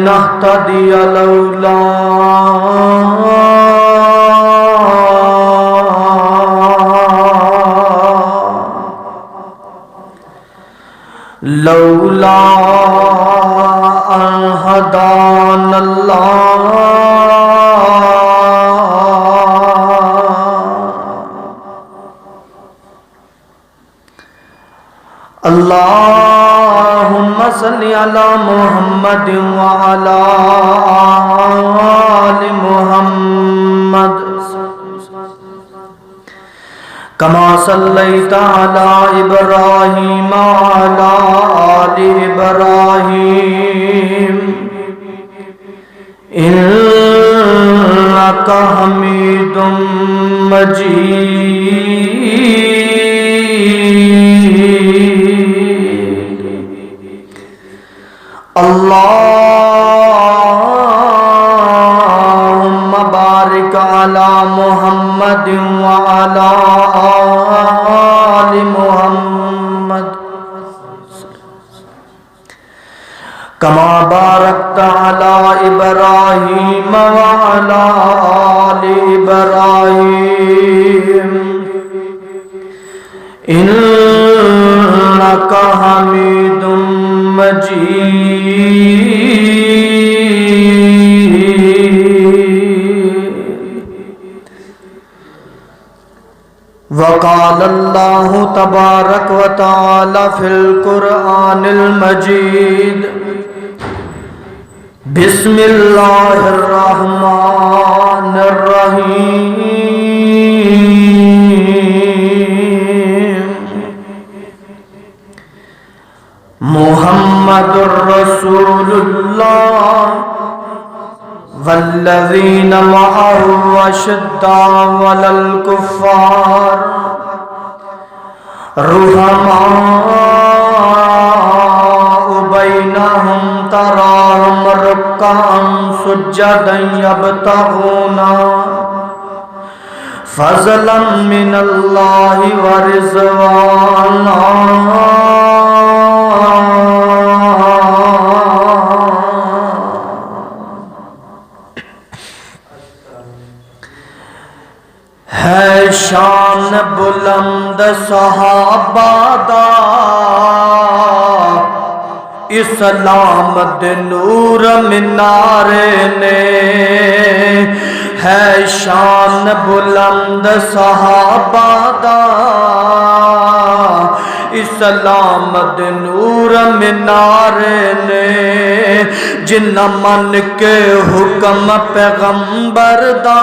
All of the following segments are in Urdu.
لنهتدي لولا أن هدانا الله اللهم صل على محمد وعلى آل محمد كما صليت على إبراهيم وعلى آل إبراهيم إنك حميد مجيد اللهم بارك على محمد وعلى آل محمد كما باركت على إبراهيم وعلى آل إبراهيم إنك حميد مجيد وقال الله تبارك وتعالى في القرآن المجيد بسم الله الرحمن الرحيم محمد رسول الله والذين معه أشداء على الكفار رحماء بينهم تراهم ركعا سجدا يبتغون فضلا من الله ورضوانا ہے شان بلند صحابہ دا اسلام دے نور منارے نے ہے شان بلند صحابہ دا اسلام دے نور منارے نے جنہ من کے حکم پیغمبر دا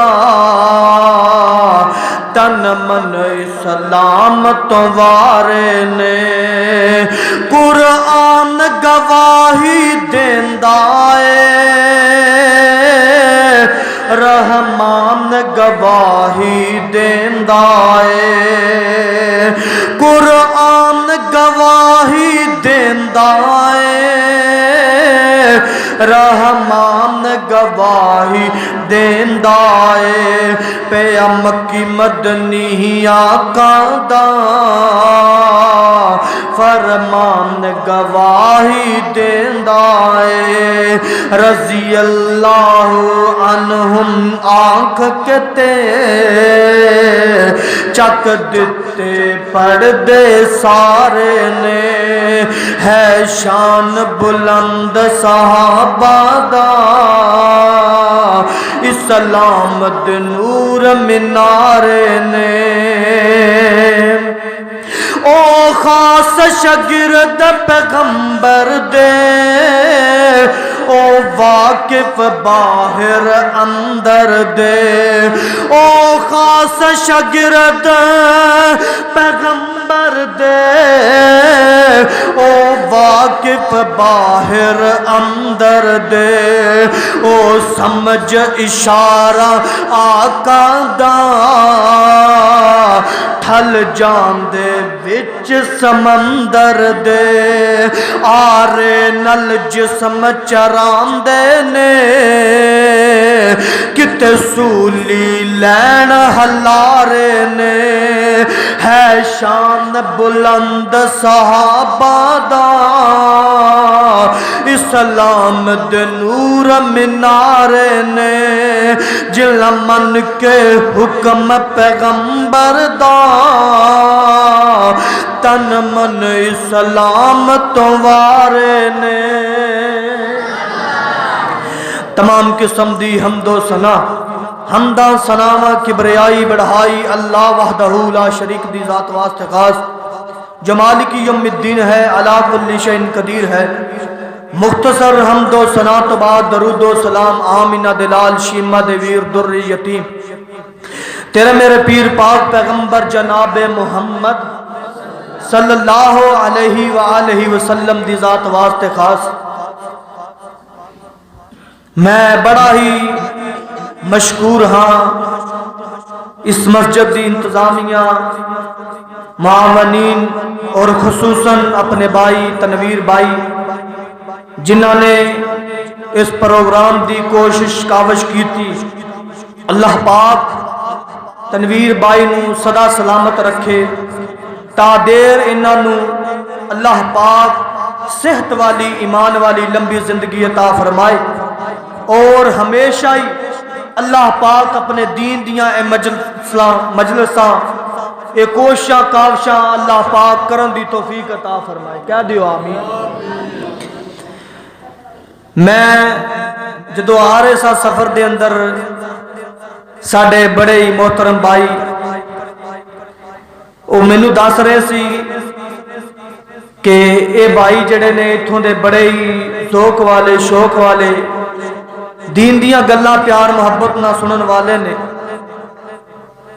تن من اسلام تو وارے نے قرآن گواہی دیندا ہے رحمان گواہی دیندا ہے قرآن گواہی دیندا ہے رحمان گواہی دیندا ہے پہ مکی مدنی آقا دا فرمان گواہی دیندا ہے رضی اللہ عنہم آنکھ کتے چک دیتے پردے سارے نے ہے شان بلند صحابہ دا اسلام دے نور منارے نے او خاص شگرد پیغمبر دے او واقف باہر اندر دے او خاص شگرد پیغمبر دے او واقف باہر اندر دے او سمجھ اشارہ آقا دا ٹھل جان دے وچ سمندر دے آرے نل جسم چران دے نے کتے سولی لین ہلارے نے ہے شان بلند صحابہ دا اسلام دے نور مینارے نے جل من کے حکم پیغمبر دا تن من اسلام تو وارے نے تمام قسم دی حمد و ثنا حمدہ ثناواں کبریائی بڑھائی اللہ وحدہ لا شریک دی ذات واسطے خاص جو مالک یوم الدین ہے علی کل شیء قدیر ہے مختصر حمد و ثنا تو بعد درود و سلام آمینہ دلال شیمہ دے ویر در یتیم تیرے میرے پیر پاک پیغمبر جناب محمد صلی اللہ علیہ وآلہ وسلم دی ذات واسطے خاص میں بڑا ہی مشکور ہاں اس مسجد دی انتظامیہ معاونین اور خصوصاً اپنے بھائی تنویر بھائی جنہوں نے اس پروگرام دی کوشش کاوش کی تھی اللہ پاک تنویر بھائی نو صدا سلامت رکھے تا دیر انہوں اللہ پاک صحت والی ایمان والی لمبی زندگی عطا فرمائے اور ہمیشہ ہی اللہ پاک اپنے دین دیاں اے مجلساں اے کوششاں کاوشاں اللہ پاک کرن دی توفیق عطا فرمائے کہہ دیو آمین میں جدو آ رہے سا سفر دے اندر ساڑے بڑے ہی محترم بھائی وہ مینوں دس رہے سی کہ اے بھائی جڑے نے اتھوں دے بڑے ہی ذوق والے شوق والے دین دیاں گلاں پیار محبت نہ سنن والے نے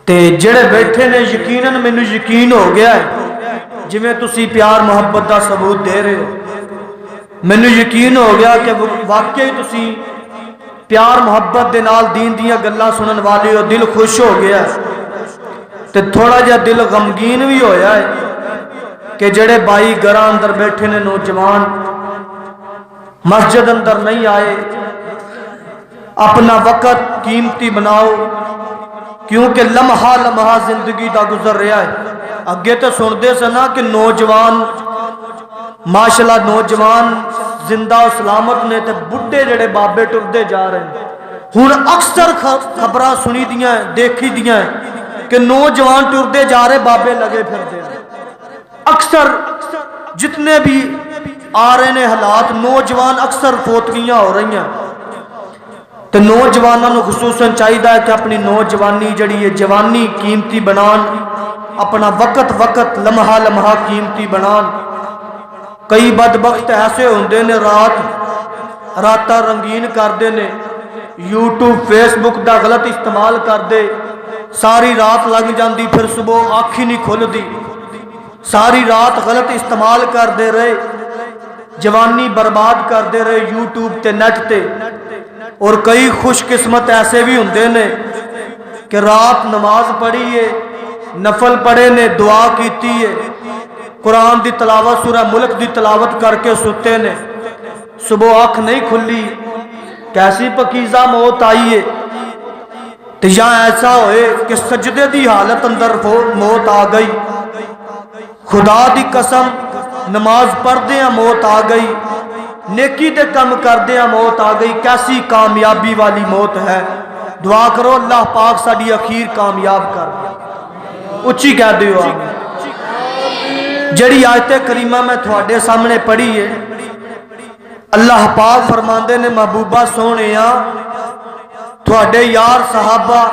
تے جڑے بیٹھے نے یقیناً مینوں یقین ہو گیا ہے جویں تسی پیار محبت دا ثبوت دے رہے ہو مینوں یقین ہو گیا کہ واقعی تسی پیار محبت دے نال دین دیاں گلاں سنن والے ہو دل خوش ہو گیا ہے تے تھوڑا جا دل غمگین بھی ہویا ہے کہ جڑے بھائی گھراں اندر بیٹھے نے نوجوان مسجد اندر نہیں آئے اپنا وقت قیمتی بناؤ کیونکہ لمحہ لمحہ زندگی دا گزر رہا ہے اگے تو سن دے سنا کہ نوجوان ماشاءاللہ نوجوان زندہ و سلامت نے تے بڑھے جڑے بابے ٹردے جا رہے ہیں ہن اکثر خبراں سنی دیاں دیکھی دیاں کہ نوجوان ٹردے جا رہے بابے لگے پھر دے اکثر جتنے بھی آ رہے ہیں حالات نوجوان اکثر فوتگیاں ہو رہی ہیں تو نوجوانوں خصوصاً چاہیے کہ اپنی نوجوانی جڑی ہے جوانی قیمتی بنان اپنا وقت لمحہ لمحہ قیمتی بنان کئی بدبخت ایسے ہوندے نے راتاں رنگین کردے نے یوٹیوب فیس بک دا غلط استعمال کردے ساری رات لگ جاندی پھر صبح آنکھ ہی نہیں کھل دی ساری رات غلط استعمال کردے رہے جوانی برباد کردے رہے یوٹیوب تے نیٹ تے اور کئی خوش قسمت ایسے بھی ہوندے نے کہ رات نماز پڑھی ہے نفل پڑھے نے دعا کیتی ہے قرآن دی تلاوت سورہ ملک دی تلاوت کر کے ستے نے صبح آنکھ نہیں کھلی کیسی پکیزہ موت آئی ہے تو یا ایسا ہوئے کہ سجدے دی حالت اندر موت آ گئی خدا دی قسم نماز پڑھ دیا موت آ گئی نیکی دے کم کر دیا موت آ گئی کیسی کامیابی والی موت ہے دعا کرو اللہ پاک ساڑی اخیر کامیاب کر اچھی کہہ دیو آمین جڑی آیت کریمہ میں تھوڑے سامنے پڑھی ہے اللہ پاک فرماندے نے محبوبہ سونے تھوڑے یار صحابہ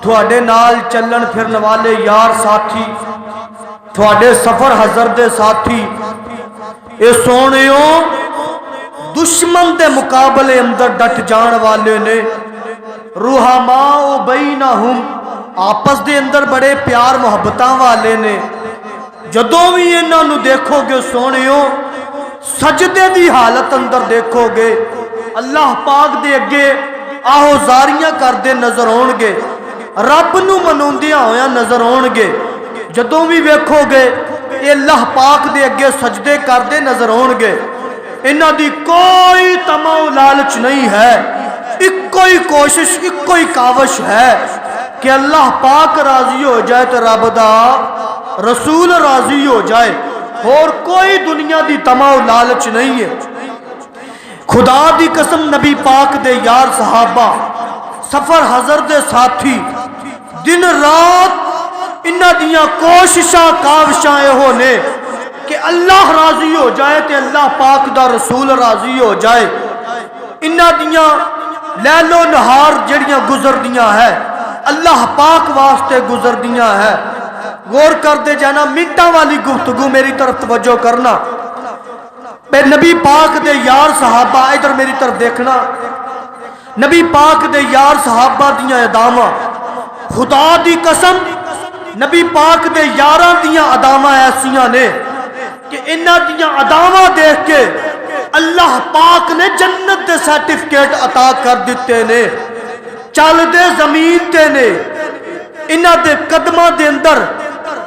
تھوڑے نال چلن پھرن والے یار ساتھی تھوڑے سفر حضر دے ساتھی اے سونےوں دشمن دے مقابلے اندر ڈٹ جان والے نے رحماء بینہم آپس دے اندر بڑے پیار محبتاں والے نے جدوں بھی انہاں نو دیکھو گے سونےوں سجدے دی حالت اندر دیکھو گے اللہ پاک دے اگے آہو زاریاں کر دے نظر ہون گے رب نو منوندیاں ہویا نظر ہون گے جدوں بھی ویکھو گے اے اللہ پاک دے اگے سجدے کر دے نظر ہون گے انہاں دی کوئی تمع لالچ نہیں ہے ایک کوئی کوشش ایک کوئی کاوش ہے کہ اللہ پاک راضی ہو جائے تو رب دا رسول راضی ہو جائے اور کوئی دنیا دی تما و لالچ نہیں ہے۔ خدا دی قسم نبی پاک دے یار صحابہ سفر حضر دے ساتھی دن رات انہاں دیاں کوششاں کاوشاں ہو نے کہ اللہ راضی ہو جائے تے اللہ پاک دا رسول راضی ہو جائے۔ انہاں دیاں لیل و نہار جڑیاں گزر دیاں ہے اللہ پاک واسطے گزر دیاں ہے۔ غور کر دے جانا، منٹاں والی گفتگو میری طرف توجہ کرنا۔ پہ نبی پاک دے یار صحابہ ادھر میری طرف دیکھنا، نبی پاک دے یار صحابہ دیاں ادامہ خدا دی قسم نبی پاک دے یاراں دیاں ادامہ ایسیاں نے کہ انہاں دیاں ادامہ دیکھ کے اللہ پاک نے جنت دے سرٹیفکیٹ عطا کر دیتے نے۔ چل دے زمین تے نے، انہاں دے قدماں دے اندر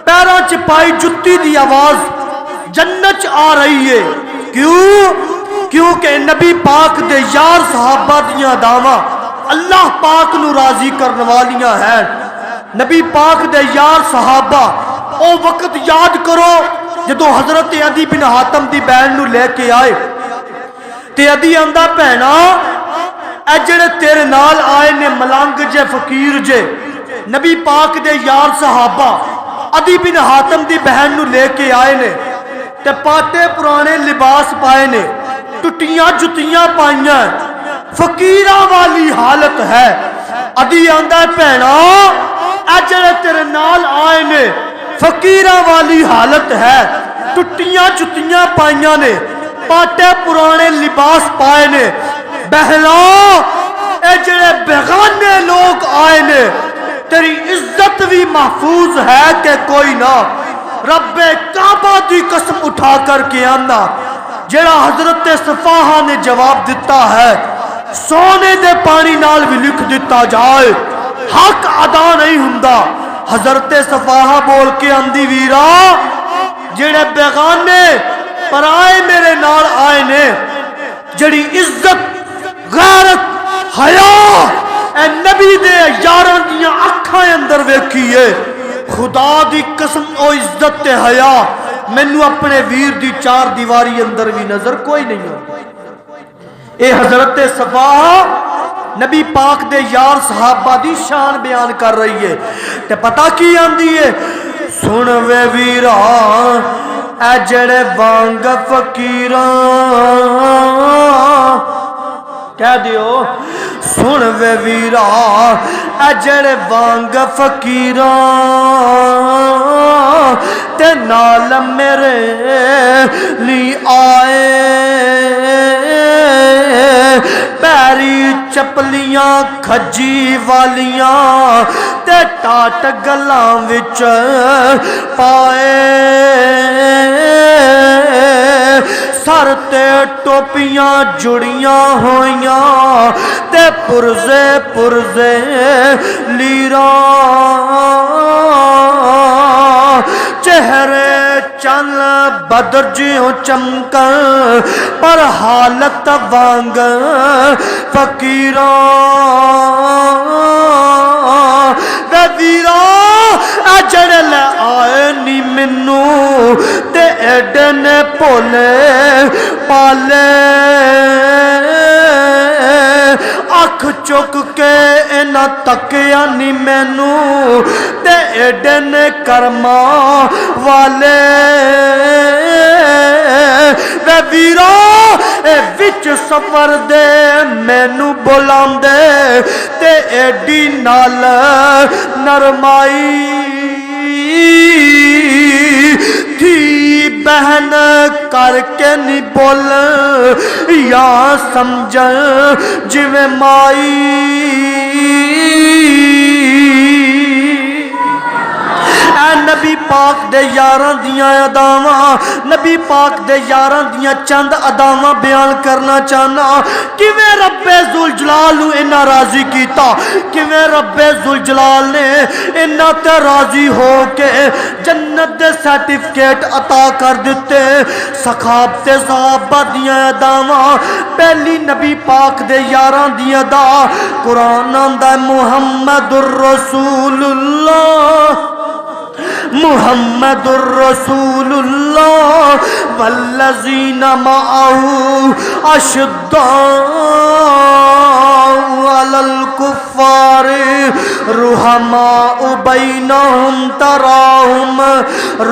پیراں چ پائی جتی دی آواز جنت آ رہی ہے۔ کیونکہ نبی پاک دے یار صحابہ دیاں دعواں اللہ پاک نو راضی کرنے والیاں ہیں۔ نبی پاک دے یار صحابہ او وقت یاد کرو جدو حضرت عدی بن حاتم دی بہن نو لے کے آئے تے عدی آندا بہنا اے جڑے تیرے نال آئے نے ملنگ جے فقیر جے، نبی پاک دے یار صحابہ عدی بن حاتم دی بہن نو لے کے آئے نے تے پاٹے پرانے لباس پائے نے، ٹٹیاں جتیاں پائیاں، فقیراں والی حالت ہے۔ عدی آندا بہنا اے جڑے تیرے نال آئے نے فقیراں والی حالت ہے، ٹٹیاں جتیاں پائیاں نے، پاٹے پرانے لباس پائے نے۔ بہنا اے جڑے بیگانے لوگ آئے نے تیری عزت بھی محفوظ ہے کہ کوئی نہ؟ رب کعبہ دی قسم اٹھا کر کے آنا جڑا حضرت صفاحہ نے جواب دیتا ہے سونے دے پانی نال بھی لکھ دیتا جائے، حق ادا نہیں ہوندا۔ حضرت صفاحہ بول کے آندی ویرا جڑے بیگانے پرائے میرے نال آئے نے، جڑی عزت غیرت حیا اے نبی دے یاراں دیاں اکھاں اندر ویکھیے، خدا دی قسم او عزت تے حیا مینوں اپنے ویر دی چار دیواری اندر بھی نظر کوئی نہیں آتی۔ اے حضرت صفاحہ نبی پاک دے یار صحابہ دی شان بیان کر رہی ہے تے پتہ کی آندی ہے، سن وے ویرا اے جڑے وانگ فقیراں کہہ دیو، سن وے ویرا اے جڑے وانگ فقیراں تے نال میرے لی آئے، پیری چپلیاں کھجی والیاں تے ٹاٹ گلاں وچ پائے، سر تے ٹوپیاں جڑیاں ہویاں تے پرزے پرزے لیراں، چہرے چل بدر جیوں چمکن پر حالت وانگ فقیراں۔ وے ویرا اے جڑے لے آئے نی مینوں تے ایڈے نے بھولے پالے، اکھ چک کے انہاں تکیا نی مینوں تے ایڈے نے کرماں والے۔ وے ویرا اے وچ سفر دے مینوں بلاندے تے ایڈی نال نرمائی تھی بہن کر کے نہیں بول یا سمجھ جویں مائی، اے نبی پاک دے یاراں دیاں اداواں، نبی پاک دے یاراں دیاں چند اداواں بیان کرنا چاہنا۔ کیویں رب ذوالجلال نو انہاں راضی کیتا، کیویں رب ذوالجلال نے انہاں تے راضی ہو کے جنت دے سرٹیفکیٹ عطا کر دیتے۔ صحابہ صحابہ دیاں اداواں، پہلی نبی پاک دے یاراں دی ادا قرآن آندا محمد الرسول اللہ محمد الرسول اللہ والذین معه اشداء علی الکفار رحماء بینہم تراہم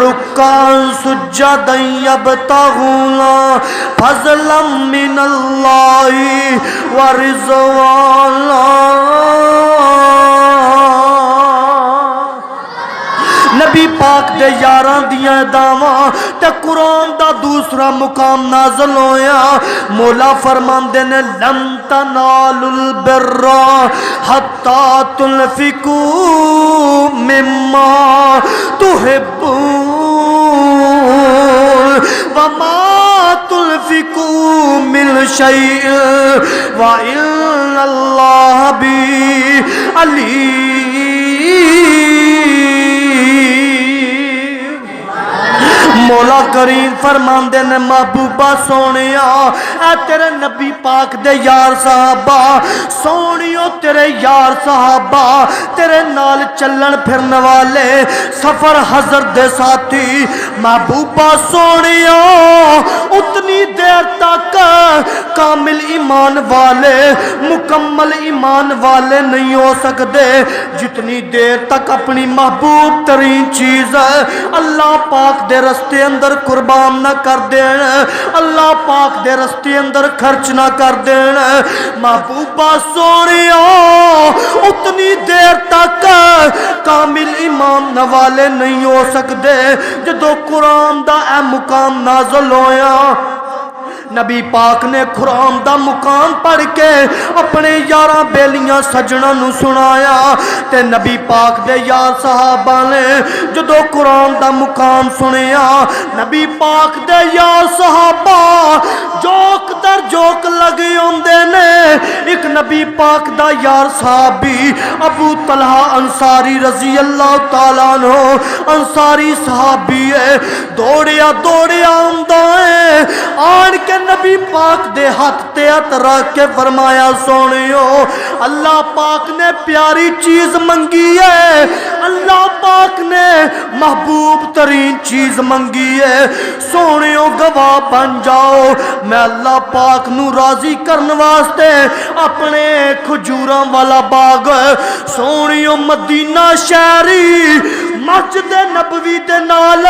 رکعا سجدا یبتغون فضلا من اللہ ورضوانا۔ نبی پاک دے یاراں دیاں دعواں تے قرآن دا دوسرا مقام نازل ہویا۔ مولا فرماندے نے لن تنالوا البر حتی تنفقوا مما تحبون وما تنفقوا من شیء وإن اللہ بی علیم۔ مولا کریم فرماندے نے محبوبہ سونیا اے تیرے نبی پاک دے یار صحابہ سونیو تیرے یار صحابہ تیرے نال چلن پھرن والے سفر حضر دے ساتھی محبوبہ سونیا اتنی دیر تک کامل ایمان والے مکمل ایمان والے نہیں ہو سکتے جتنی دیر تک اپنی محبوب ترین چیز اللہ پاک دے رستے اندر قربان نہ کر دین اللہ پاک دے رستے اندر خرچ نہ کر دین محبوبہ سونیا اتنی دیر تک کامل ایمان والے نہیں ہو سکتے جدو قرآن دا اے مقام نازل ہویا۔ نبی پاک نے قرآن دا مقام پڑھ کے اپنے یاراں بیلیاں سجناں نو سنایا تے نبی پاک دے یار صحابہ نے جدو قرآن دا مقام سنیا نبی پاک دے یار صحابہ جوک در جوک لگے ہوندے نے۔ ایک نبی پاک دا یار صحابی ابو طلحہ انصاری رضی اللہ تعالیٰ عنہ انصاری صحابی ہے دوڑیا آمدہ ہے آن کے نبی پاک دے ہاتھ تے ہاتھ رکھ کے فرمایا سونیو اللہ پاک نے پیاری چیز منگی ہے اللہ پاک نے محبوب ترین چیز منگی ہے سونیو گواہ بن جاؤ میں اللہ پاک نو راضی کرن واسطے اپنے کھجوراں والا باغ سونیو مدینہ شہری مسجد نبوی دے نال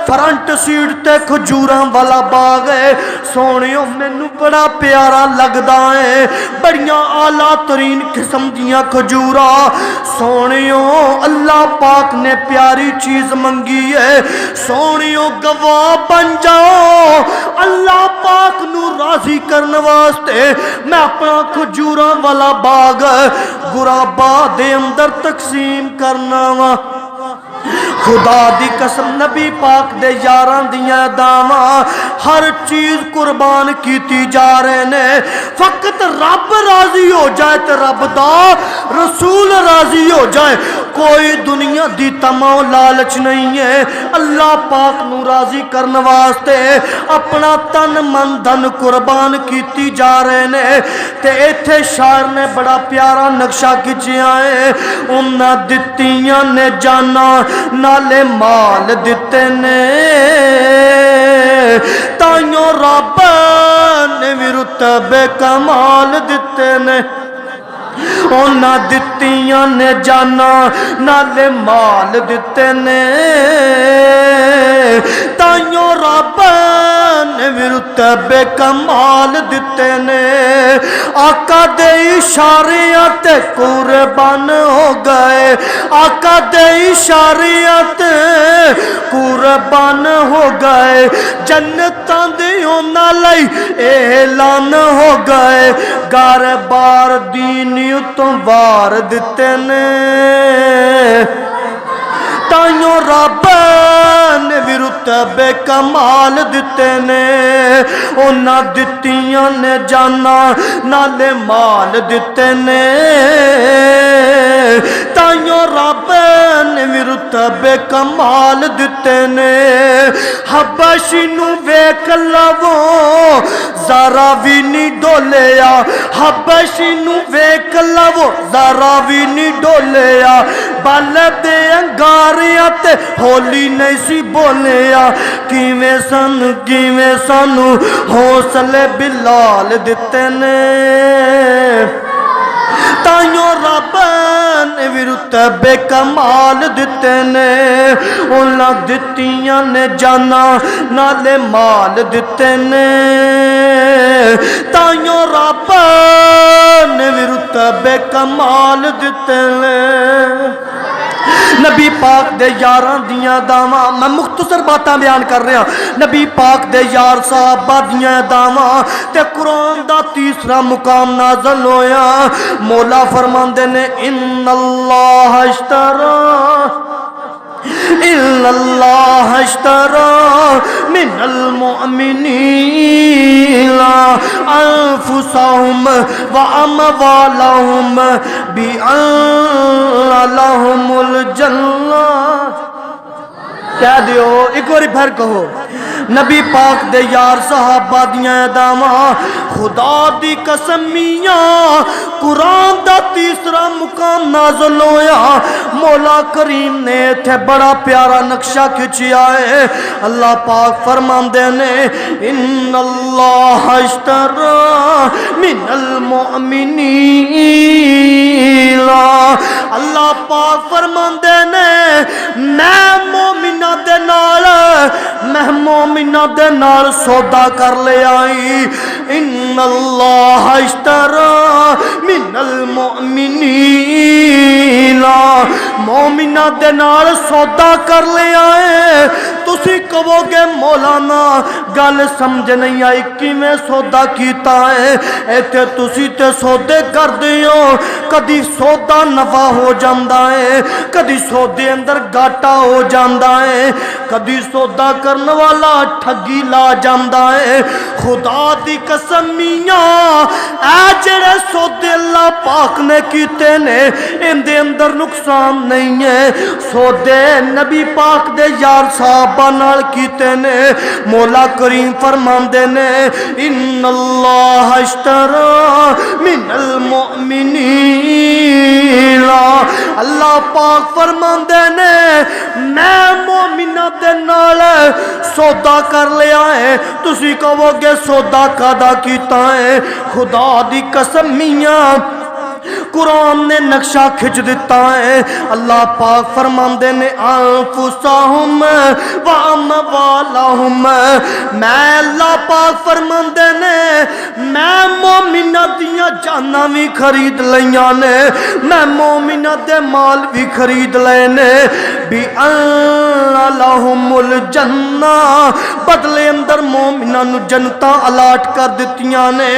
فرنٹ سیٹ تے کھجوراں والا باغ ہے سونیو مینوں بڑا پیارا لگدا ہے بڑیاں اعلیٰ ترین قسم دیاں کھجوراں سونیو اللہ پاک نے پیاری چیز منگی ہے سونیو گواہ بن جاؤ اللہ پاک نو راضی کرنے واسطے میں اپنا کھجوراں والا باغ غرابا دے اندر تقسیم کرنا وا۔ خدا دی قسم نبی پاک دے یاراں دیاں دعواں ہر چیز قربان کیتی جا رہے نے فقط رب راضی ہو جائے تے رب دا رسول راضی ہو جائے کوئی دنیا دی تما لالچ نہیں ہے اللہ پاک نو راضی کرنے واسطے اپنا تن من دھن قربان کیتی جا رہے نے تے ایتھے شاعر نے بڑا پیارا نقشہ کھچیا ہے انہاں دتیاں نے جانا نالے مال دیتے نے تائیوں رب نے بھی رتبے کمال دیتے نے انہاں دتیاں نے جانا نالے مال دیتے نے تائیوں رب نے بھی رتبے کمال دیتے نے آقا دے اشاریاں تے قربان ہو گئے آقا دے اشاریاں تے قربان ہو گئے جنتاں دیوں نہ لئی اعلان ہو گئے گار بار دینی تو وار دیتے نے تائیوں رب نے نے بھی رتبے کمال دیتے نے انہاں دتیاں نے جانا نالے مال دیتے نے تائیوں رب نے بھی رتبے کمال دیتے نے حبشی نو ویکھ لو ذرا بھی نہیں ڈولیا حبشی نو ویکھ لو ذرا بھی نہیں ڈولیا بل دے انگاریاں تے ہولی نہیں سی بولیا کیویں سانو حوصلے بلال دیتے نے تائیوں رب نے بھی رتبے کمال دیتے نے انہاں دتیاں نے جانا نالے مال دیتے نے تائیوں رب نے بھی رتبے کمال دیتے نے نبی پاک دے یاراں دیاں داواں میں مختصر باتاں بیان کر رہا نبی پاک دے یار صحابہ دیاں داواں تے قرآن دا تیسرا مقام نازل ہویا مولا فرماندے نے ان اللہ اشترى من المؤمنين أنفسهم وأموالهم بأن لهم الجنة کہہ دیو ایک باری پھر کہو نبی پاک دے یار صحابہ دیاں داواں خدا دی قسمیاں قرآن دا تیسرا مقام نازل ہویا مولا کریم نے تھے بڑا پیارا نقشہ کھچیا ہے اللہ پاک فرماندے نے ان اللہ اشترى من المؤمنین اللہ پاک فرماندے نے میں مومنہ دے نال سودا کر لے آئی ان اللہ اشترى من المؤمنین مومنہ دے نال سودا کر لے آئے تسی کہو گے مولانا گل سمجھ نہیں آئی کیویں سودا کیتا ہے ایتھے تسی تے سودے کر دیو کدی سودا نفع ہو جاندا ہے کدی سودے اندر گاٹا ہو جاندا ہے کدی سودا کرن والا ٹھگی لا جاندا ہے خدا دی قسمیاں اے جڑے سودے اللہ پاک نے کیتے نے ان دے اندر نقصان نہیں ہے سودے نبی پاک دے یار صحابہ نال کیتے نے مولا کریم فرماندے نے ان اللہ اشترى من المؤمنین اللہ پاک فرماندے نے میں مومنہ دے نال سودا کر لیا ہے تسی کہو گے سودا کادا کیتا ہے خدا دی قسمیاں قرآن نے نقشہ کھچ دیتا ہے اللہ پاک فرماندے نے انفسہم و اموالہم میں اللہ پاک فرماندے نے میں مومنہ دیاں جاناں بھی خرید لیاں نے میں مومنہ دے مال بھی خرید لے نے بِأَنَّ لَهُمُ الْجَنَّةِ بدلے اندر مومنہ نو جنتاں الاٹ کر دیتیاں نے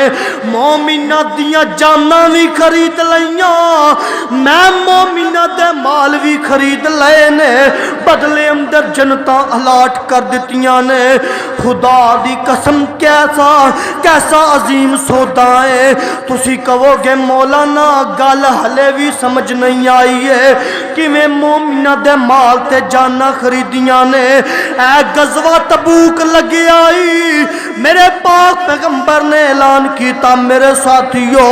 مومنہ دیاں جاناں بھی خرید لیاں میں مومنہ دے مال بھی خرید لے نے بدلے اندر جنتاں الاٹ کر دیتیاں نے خدا دی قسم کیسا عظیم سودا ہے تسی کہو گے مولانا گل ہلے بھی سمجھ نہیں آئی ہے کہ میں مومنہ دے مال تے جانا خریدیاں نے اے غزوہ تبوک لگی آئی میرے پاک پیغمبر نے اعلان کیتا میرے ساتھیوں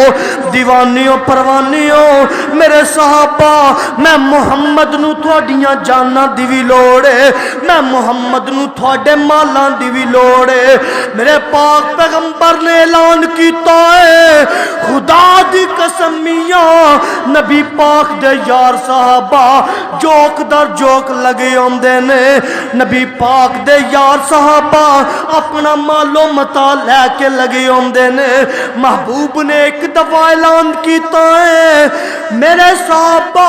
دیوانیوں پروانیوں میرے صحابہ میں محمد نو تھوڑیاں جانا دی بھی لوڑے میں محمد نو تھوڑے مالاں دی بھی لوڑے میرے پاک پیغمبر نے اعلان کیتا ہے خدا دی قسمیاں نبی پاک دے یار صحابہ جوک در جوک لگے ہوندے نے نبی پاک دے یار صحابہ اپنا مالو متا لے کے لگے ہوندے نے محبوب نے ایک دفعہ اعلان کیتا ہے میرے صحابہ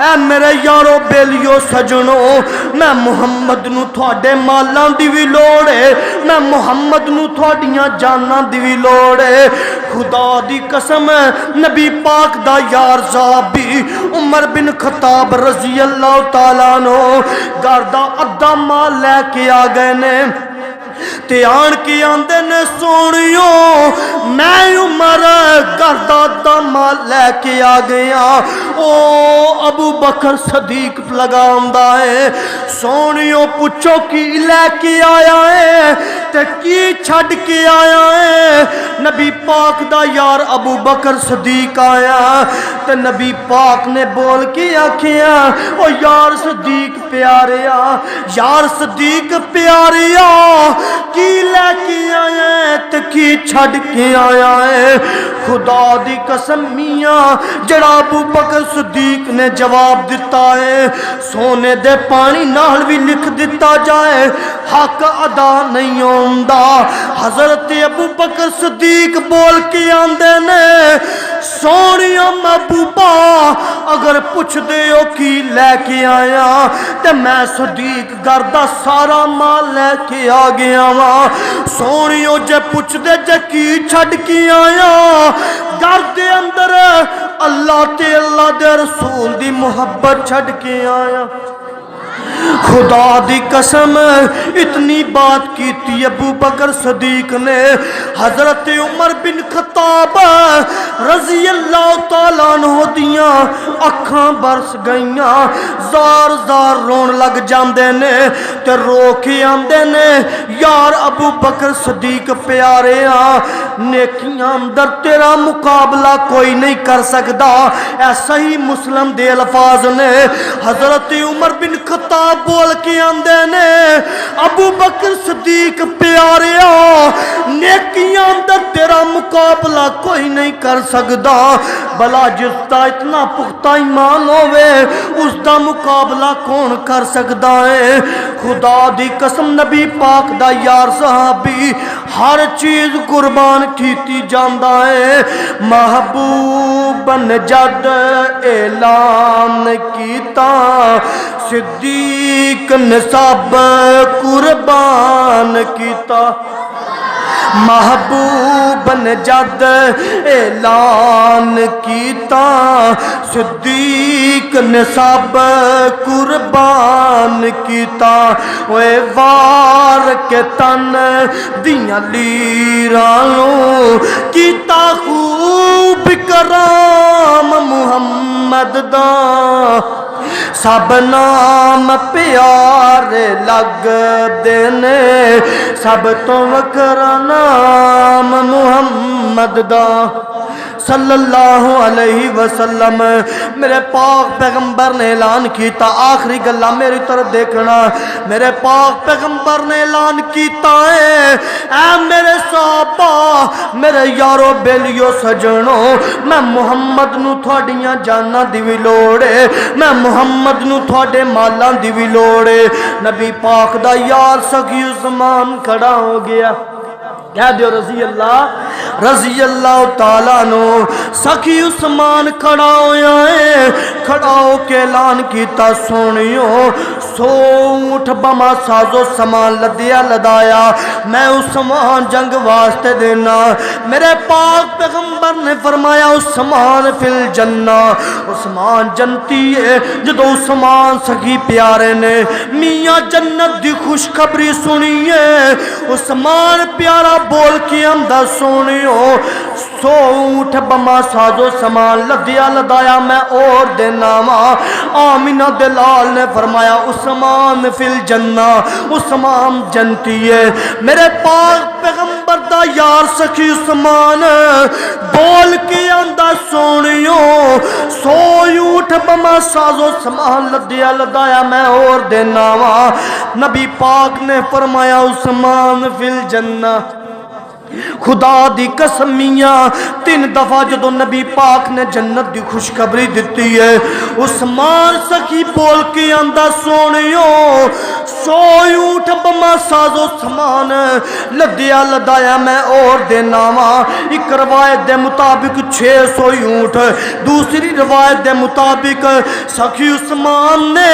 اے میرے یارو بیلیو سجنوں میں محمد نو تھوڑے مالاں دی بھی لوڑے میں محمد نو تھوڑیاں جاناں دی بھی لوڑے خدا دی قسم نبی پاک دا یار صحابی عمر بن خطاب رضی اللہ تعالیٰ عنہ گھر دا ادھا مال لے کے آ گئے نے تے آن کے آندے نے سونیو میں عمر گھر دا ادھا مال لے کے آ گیا او ابو بکر صدیق لگا آندہ ہے سونیو پوچھو کی لے کے آیا ہے تے کی چھڑ کے آیا ہے نبی پاک دا یار ابو بکر صدیق آیا تے نبی پاک نے بول کے آکھیا او یار صدیق پیاریا یار صدیق پیاریا کی لے کے آیا ہے تے کی چھڑ کے آیا ہے خدا دی قسم میاں جڑا ابو بکر صدیق نے جواب دیتا ہے سونے دے پانی نال بھی لکھ دیتا جائے حق ادا نہیں ہوندا حضرت ابو بکر صدیق بول کے آندے نے سونیا محبوبہ اگر پوچھ دے ہو کی لے کے آیا تے میں صدیق گھر دا سارا مال لے کے آ گیا وا سونیو جے پوچھ دے جے کی چھڑ کے آیا گھر دے اندر اللہ تے اللہ دے رسول دی محبت چھڑ کے آیا خدا دی قسم اتنی بات کیتی ابو بکر صدیق نے حضرت عمر بن خطاب رضی اللہ تعالیٰ عنہ دیاں اکھاں برس گئیاں زار زار رون لگ جاندے نے تے رو کے آندے نے یار ابو بکر صدیق پیارے نیکیاں اندر تیرا مقابلہ کوئی نہیں کر سکتا ایسا ہی مسلم دے الفاظ نے حضرت عمر بن خطاب بول کے آندے نے ابو بکر صدیق پیاریا نیکیاں اندر تیرا مقابلہ کوئی نہیں کر سکتا بلا جس دا اتنا پختہ ایمان ہوئے اس دا مقابلہ کون کر سکتا ہے خدا دی قسم نبی پاک دا یار صحابی ہر چیز قربان کیتی جاندہ ہے محبوب جد اعلان کیتا صدیق نصاب قربان کیتا محبوب جد اعلان کیتا صدیق نصاب قربان کیتا اوے وار کے تن دیاں لیرانوں کیتا خوب کرام محمد دا سب نام پیارے لگ دینے سب تو وکرا نام محمد دا صلی اللہ علیہ وسلم میرے پاک پیغمبر نے اعلان کیتا آخری گلہ میری طرف دیکھنا میرے پاک پیغمبر نے اعلان کیتا ہے اے میرے صحابہ میرے یارو بیلیو سجنوں میں محمد نو تھوڑیاں جانا دی بھی لوڑے میں محمد نو تھوڑے مالاں دی بھی لوڑے نبی پاک دا یار سخی عثمان کھڑا ہو گیا کہہ دیو رضی اللہ تعالیٰ نو سخی عثمان کھڑا ہویا ہے کھڑا ہو کے اعلان کیتا سونیو سو اٹھ بما سازو سامان لدیا لدایا میں عثمان جنگ واسطے دینا میرے پاک پیغمبر نے فرمایا عثمان فی الجنہ عثمان جنتی ہے جدو عثمان سخی پیارے نے میاں جنت دی خوشخبری سنی ہے عثمان پیارا بول کے اندر سونیو سو اٹھ بما سازو سامان لدیا لدایا میں اور دینا وا آمینہ دلال نے فرمایا عثمان فی الجنہ عثمان جنتی ہے میرے پاک پیغمبر دا یار سخی عثمان بول کے اندر سونیو سو اٹھ بما سازو سامان لدیا لدایا میں اور دینا وا نبی پاک نے فرمایا عثمان فی الجنہ خدا دی قسمیاں تین دفعہ جدو نبی پاک نے جنت دی خوشخبری دیتی ہے عثمان سخی بول کے اندر سونیو سو اونٹ بما سازو سامان لدیا لدایا میں اور دینا وا ایک روایت دے مطابق 600 اونٹ دوسری روایت دے مطابق سخی عثمان نے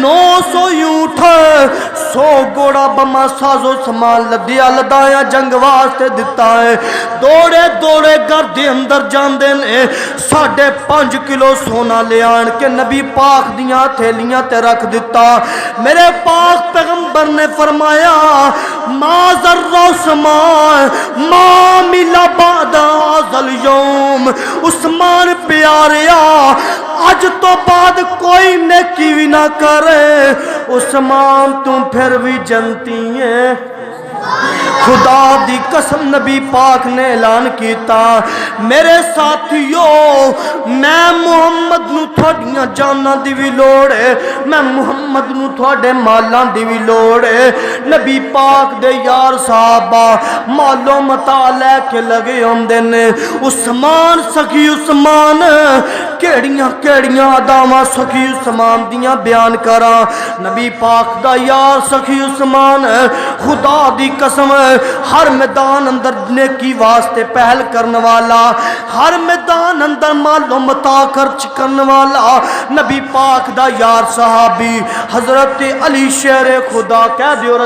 900 اونٹ 100 گھوڑا بما سازو سامان لدیا لدایا جنگوا واسطے دتا ہے دوڑے دوڑے گھر دے اندر جاندے نے 5.5 کلو سونا لے آن کے نبی پاک دیاں تھیلیاں تے رکھ دیتا میرے پاک پیغمبر نے فرمایا ما ذر عثمان ما ملا بعد ذل یوم عثمان پیاریا آج تو بعد کوئی نیکی بھی نہ کرے عثمان تم پھر بھی جنتی ہیں خدا دی قسم نبی پاک نے اعلان کیتا میرے ساتھیوں میں محمد نو تھوڑیاں جاناں دی بھی لوڑ ہے میں محمد نو تھوڑے مالاں دی بھی لوڑ ہے نبی پاک دے یار صحابہ مالو متا لے کے لگے ہوندے نے عثمان سخی عثمان کیڑیاں کیڑیاں اداواں سخی عثمان دیاں بیان کراں نبی پاک دا یار سخی عثمان خدا دی قسم ہر میدان اندر نیکی واسطے پہل کرنے والا ہر میدان اندر مال و متا خرچ کرنے والا نبی پاک دا یار صحابی حضرت علی شیر خدا کہہ دیو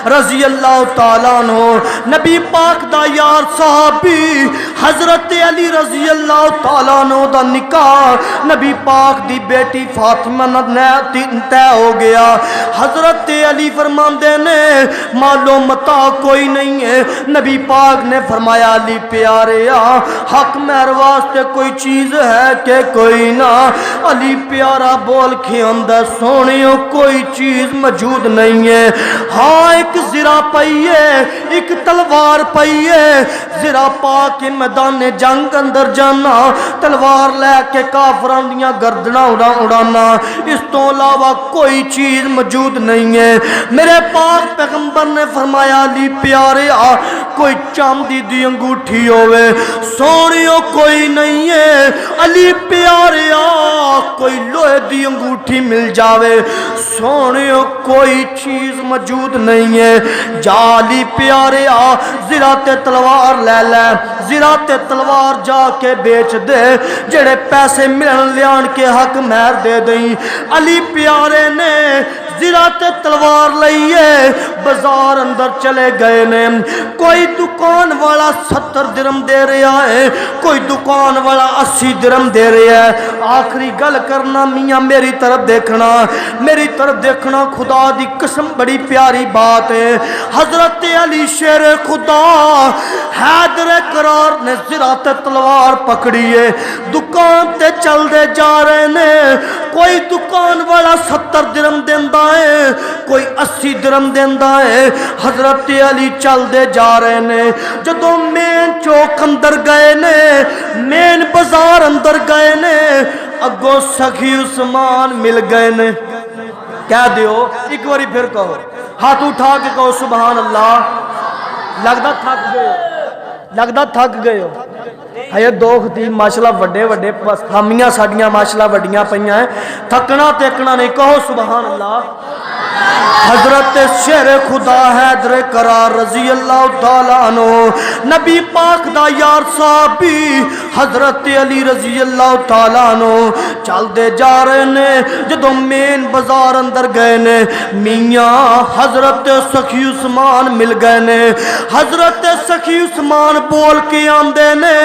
رضی اللہ تعالیٰ عنہ نبی پاک دا یار صحابی حضرت علی رضی اللہ تعالیٰ عنہ دا نکاح نبی پاک دی بیٹی فاطمہ طے ہو گیا حضرت علی فرماندے نے مالو متا کوئی نہیں ہے نبی پاک نے فرمایا علی پیاریا حق مہر واسطے کوئی چیز ہے کہ کوئی نہ علی پیارا بول کے اندر سونیوں کوئی چیز موجود نہیں ہے ہاں ایک زرا پئیے ایک تلوار پئیے زرا پا کے میدان جنگ اندر جانا تلوار لے کے کافران دیاں گردنا اڑانا اس تو علاوہ کوئی چیز موجود نہیں ہے میرے پاک پیغمبر نے فرمایا علی پیارے کوئی چاندی دی انگوٹھی ہوئے سونیوں کوئی نہیں ہے علی پیارے کوئی لوہے دی انگوٹھی مل جاوے سونیوں کوئی چیز موجود نہیں ہے جالی پیارے زرات تلوار لے لے زرات تلوار جا کے بیچ دے جڑے پیسے ملن لیان کے حق مہر دے دیں علی پیارے نے زرات تلوار لئیے بازار اندر چلے گئے نے کوئی دکان والا 70 درم دے رہا ہے کوئی دکان والا 80 درم دے رہا ہے آخری گل کرنا میاں میری طرف دیکھنا خدا دی قسم بڑی پیاری بات ہے حضرت علی شیر خدا حیدر قرار نے زرات تلوار پکڑی ہے دکان تے چل دے جا رہے نے کوئی دکان والا 70 درم دیندہ ہے کوئی 80 درم دیندہ ہے حضرت علی چل دے جا رہے نے جدوں مین چوک اندر گئے نے مین بازار اندر گئے نے اگوں سخی عثمان مل گئے نے کہہ دیو ایک باری پھر کہو ہاتھ اٹھا کے کہو سبحان اللہ لگدا تھک گئے ہو ہے دوخ دی ماشاءاللہ وڈے وڈے خامیاں ساڈیاں ماشاءاللہ وڈیاں پئیاں ہیں تھکنا ٹیکنا نہیں کہو سبحان اللہ حضرت شیر خدا حیدر قرار رضی اللہ تعالیٰ عنہ نبی پاک دا یار صحابی حضرت علی رضی اللہ تعالیٰ عنہ چل دے جا رہے نے جدوں مین بازار اندر گئے نے میاں حضرت سخی عثمان مل گئے نے حضرت سخی عثمان بول کے آندے نے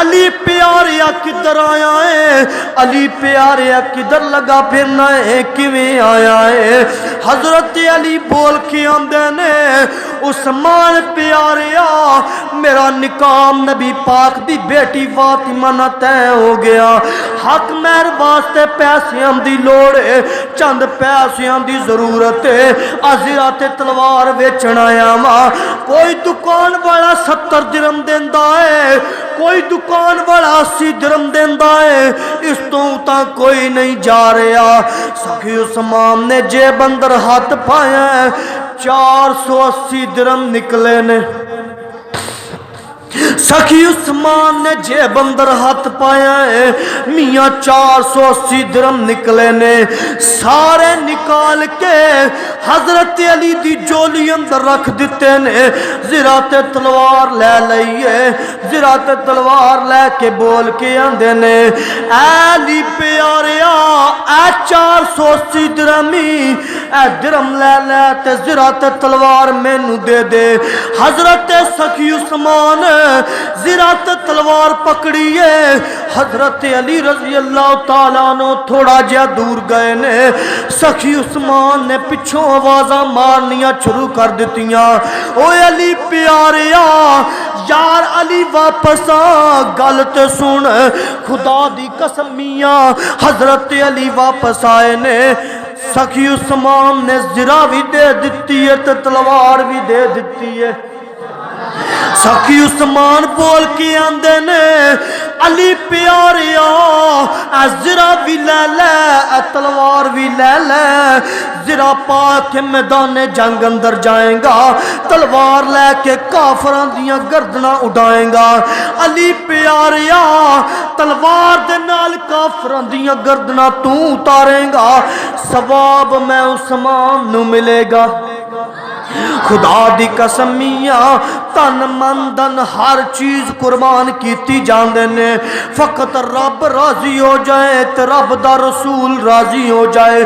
علی پیاریا کدھر آیا ہے علی پیاریا کدھر لگا پھرنا ہے کیویں آیا ہے حضرت علی بول کے آندے نے عثمان پیاریا میرا نکاح نبی پاک دی بیٹی فاطمہ نہ طے ہو گیا حق مہر واسطے پیسیاں دی لوڑ ہے چند پیسیاں دی ضرورت ہے زرات تلوار ویچن آیا وا کوئی دکان والا 70 درم دیندا ہے کوئی دکان والا 80 درم دیندا ہے اس تو تا کوئی نہیں جا رہا سخی عثمان نے جیب اندر ہاتھ پایا ہے 480 درم نکلے نے سخی عثمان نے جیب اندر ہاتھ پایا ہے میاں 480 درم نکلے نے سارے نکال کے حضرت علی دی جولی اندر رکھ دیتے نے زرات تلوار لے لئیے زرا تے تلوار لے کے بول کے آندے نے اے علی پیاریا اے 480 درہمی اے درہم لے لے تے زرا تے تلوار مینوں دے دے۔ حضرت سخی عثمان زرا تے تلوار پکڑیے، حضرت علی رضی اللہ تعالیٰ عنہ تھوڑا جہا دور گئے نے، سخی عثمان نے پچھوں آوازاں مارنیاں شروع کر دتیاں، اوے علی پیاریا یار علی واپس آ گل تے سن، خدا دی قسمیاں حضرت علی واپس آئے نے۔ سخی عثمان نے زرا بھی دے دیتی ہے تے تلوار بھی دے دیتی ہے۔ سخی عثمان بول کے آندے نے علی پیاریا اے زرا بھی لے لے اے تلوار بھی لے لے، زرا پا کے میدان جنگ اندر جائیں گا، تلوار لے کے کافراں دیاں گردناں اڑائیں گا۔ علی پیاریا تلوار دے نال کافراں دیاں گردناں تو اتاریں گا، ثواب میں عثمان نو ملے گا۔ خدا دی قسمیاں تن من دن ہر چیز قربان کیتی جاندے نے، فقط رب راضی ہو جائے تے رب دا رسول راضی ہو جائے،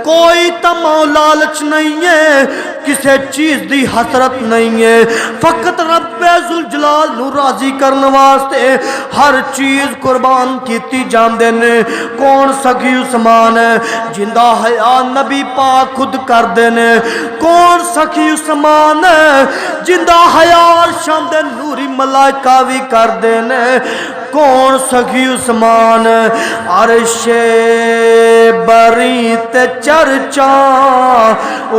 کوئی تمو لالچ نہیں ہے، کسے چیز دی حسرت نہیں ہے، فقط رب ذوالجلال نو راضی کرنے واسطے ہر چیز قربان کیتی جاندے نے۔ کون سخی عثمان ہے جندہ حیا نبی پاک خود کر دینے، کون سخی عثمان ہے جندہ حیا عرشاں دے نوری ملائکہ بھی کر دینے، کون سخی عثمان عرش بری تے چرچا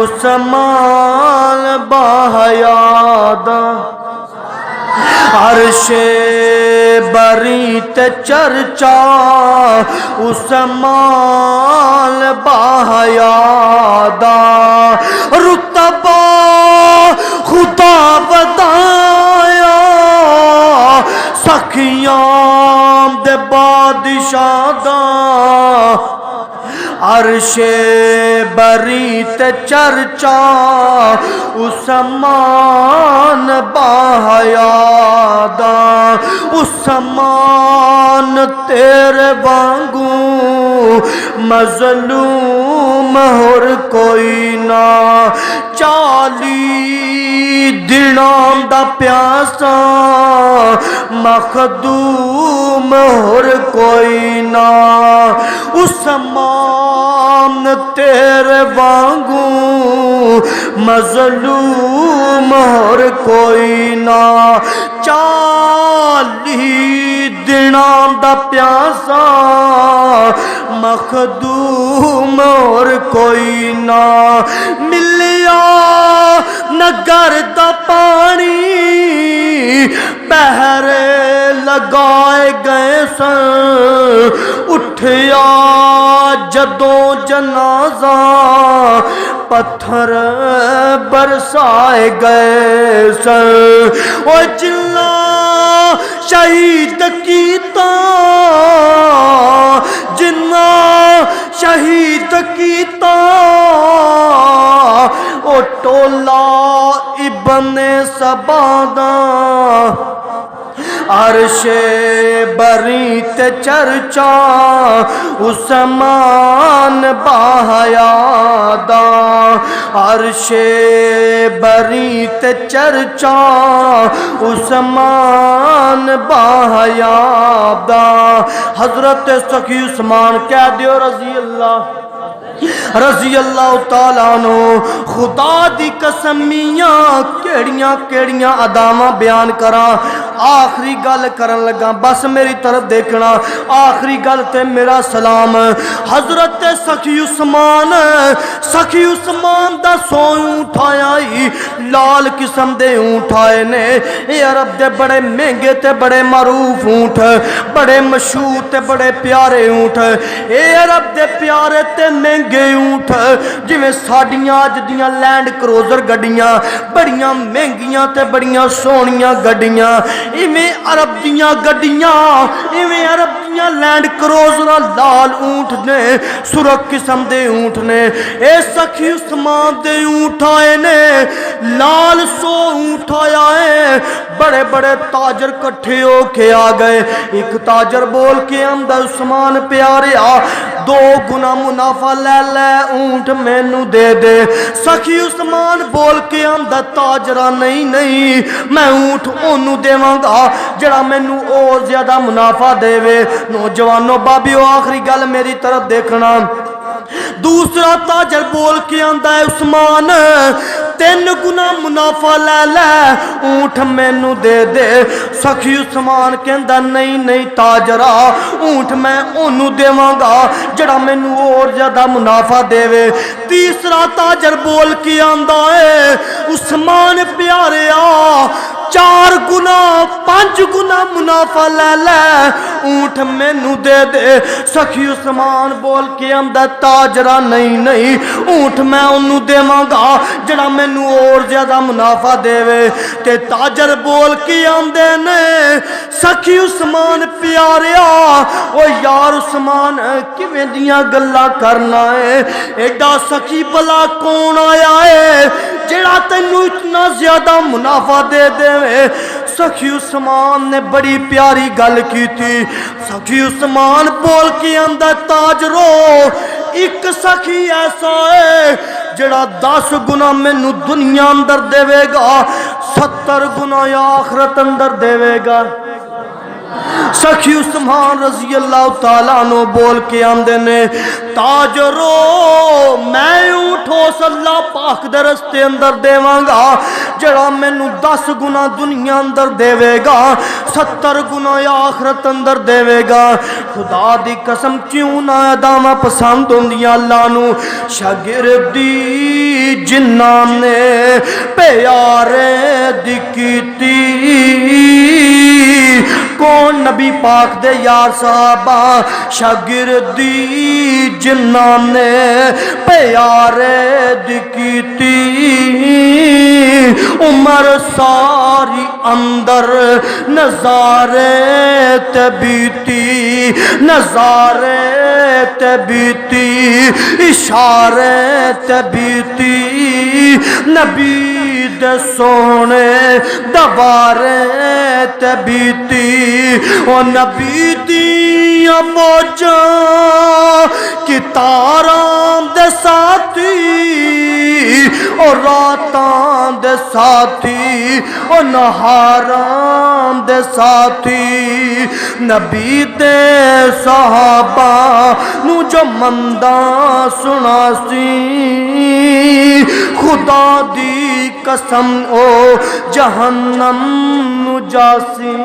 عثمان باحیاد، عرش بری تے چرچا عثمان باحیاد، رتبہ خدا بدایا سخیاں دے بادشاہ دا، عرش بری تے چرچا عثمان باحیاد، عثمان تیرے وانگو مظلوم اور کوئی نہ، 40 دنوں دا پیاسا مخدوم اور کوئی نہ، عثمان تیرے وانگو مظلوم اور کوئی نہ، 40 دنوں دا پیاسا مخدوم اور کوئی نہ، ملیا نگر دا پانی پہرے لگائے گئے سن، اٹھیا جدوں جنازہ پتھر برسائے گئے سن، او جلا شہید کیتا جنا شہید کیتا، او ٹولا ابن سبا دا، عرش بری تے چرچا عثمان باحیاد، عرش بری تے چرچا عثمان باحیاد۔ حضرت سخی عثمان کہہ دیو رضی اللہ تعالیٰ عنہ، خدا دی قسمیاں کیڑیاں کیڑیاں اداواں بیان کراں، آخری گل کرن لگا بس میری طرف دیکھنا، آخری گل تے میرا سلام۔ حضرت سخی عثمان دا سوئیں اٹھایا ہی لال قسم دے اونٹ آئے نے، اے عرب دے بڑے مہنگے تے بڑے معروف اونٹ، بڑے مشہور تے بڑے پیارے اونٹ، اے عرب دے پیارے تے مہنگے اونٹ، جویں ساڈیاں اج دیاں لینڈ کروزر گڈیاں بڑیاں مہنگیاں تے بڑیاں سونیاں گڈیاں، ایویں عرب دیاں گڈیاں، ایویں عرب دیاں لینڈ کروزر لال اونٹ نے سرخ قسم دے اونٹ نے اے سخی عثمان دے اونٹ آئے نے لال سو اونٹ آیا ہے بڑے بڑے تاجر کٹھے ہو کے آ گئے ایک تاجر بول کے اندر عثمان پیاریا 2 گنا منافع لے لے اونٹ مینو دے دے سخی عثمان بول کے اندر تاجرہ نہیں نہیں میں اونٹ انہوں دیواں گا جڑا مینو اور زیادہ منافع دے وے نوجوانوں بابیو آخری گل میری طرف دیکھنا دوسرا تاجر بول کے آندا ہے عثمان 3 گنا منافع لے لے اونٹ مینو دے دے سخی عثمان کہندا نہیں نہیں تاجرہ اونٹ میں انہوں دیواں گا جڑا مینو اور زیادہ منافع دے وے تیسرا تاجر بول کے آندا ہے عثمان پیاریا 4 گنا 5 گنا منافع لے لے اونٹ مینو دے دے سخی عثمان بول کے اندر تاجرہ نہیں نہیں اونٹ میں انہوں دیواں گا جڑا مینو اور زیادہ منافع دے وے تے تاجر بول کے آندے نے سخی عثمان پیاریا او یار عثمان کیویں دیاں گلاں کرنا ہے ایڈا سخی بلا کون آیا ہے جڑا تینو اتنا زیادہ منافع دے دے سخی عثمان نے بڑی پیاری گل کی تھی سخی عثمان بول کے اندر تاجرو ایک سخی ایسا ہے جڑا 10 گنا مینو دنیا اندر دے گا 70 گنا آخرت اندر دے گا سخی عثمان رضی اللہ تعالیٰ عنہ بول کے آندے نے تاجرو میں اونٹو صلی اللہ پاک دے رستے اندر دیواں گا جڑا مینو 10 گنا دنیا اندر دے گا 70 گنا آخرت اندر دے گا خدا دی قسم کیوں نہ اداواں پسند ہوندیاں اللہ نو شاگردی جنہاں نے پیارے دی کیتی کون نبی پاک دے یار صحابہ شاگردی جنہاں نے پیارے دی کیتی عمر ساری اندر نظارے تے بیتی نظارے تے بیتی اشارے تے بیتی نبی دے سونے دوارے تے بیتی او نبی دیاں موجاں کی تاراں دے ساتھی او راتاں دے ساتھی او نہاراں دے ساتھی نبی دے صحابہ نو جو منداں سنا سی خدا دی قسم او جہنم نو جاسی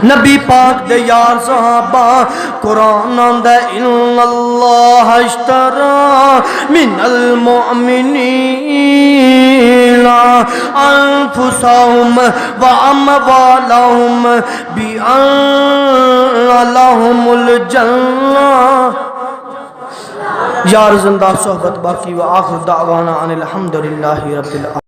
نبی پاک دے یار صحابہ قرآن آندہ ان اللہ اشترا من المؤمنین انفسهم واموالهم بان لهم الجنہ یار زندہ صحبت باقی و آخر دعوانا ان الحمدللہ رب العالمین.